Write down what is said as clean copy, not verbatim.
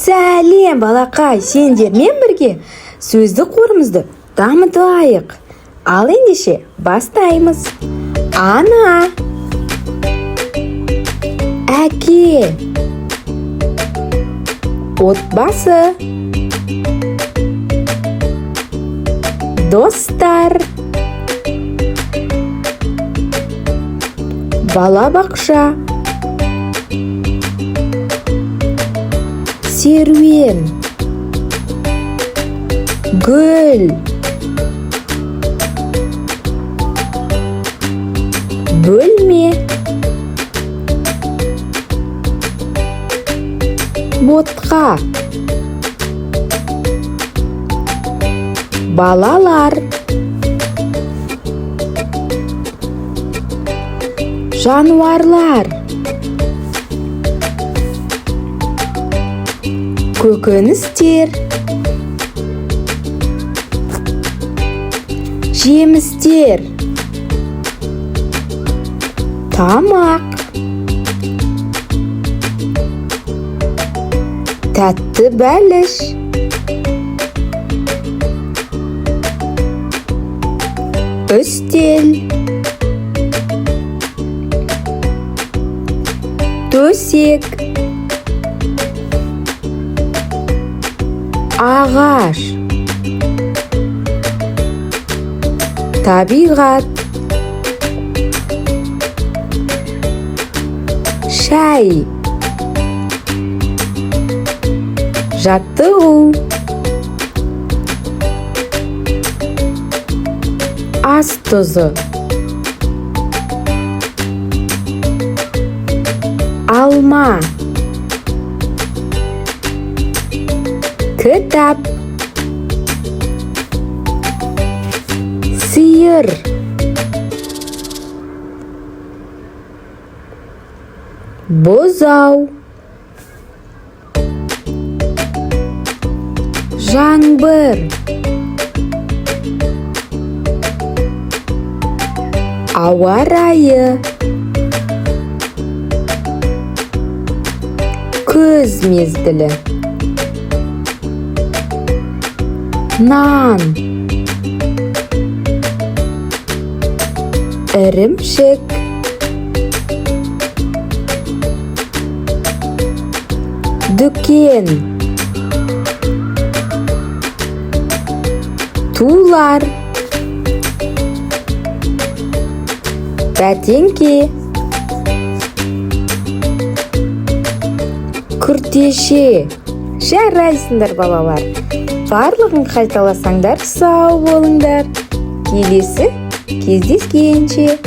Сәлем балақай, сендермен бірге сөздік қорымызды дамытайық. Ал ендеше бастаймыз. Ана, әке, отбасы, достар, балабақша, серуен, гүл, бөлме, ботқа, балалар, жануарлар, көкөністер, жемістер, тамақ, тәтті бәліш, үстел, төсек, ағаш, табиғат, шай, жаттығу, ас тұзы, алма, кітап, сиыр, бұзау, жаңбыр, ауа райы, күз мезгілі, нан, ірімшік, дүкен, тулар, бәтеңке, күртеше. Жарайсыңдар балалар. Барлығын қайталасаңдар, сау болыңдар. Келесі кездескенше.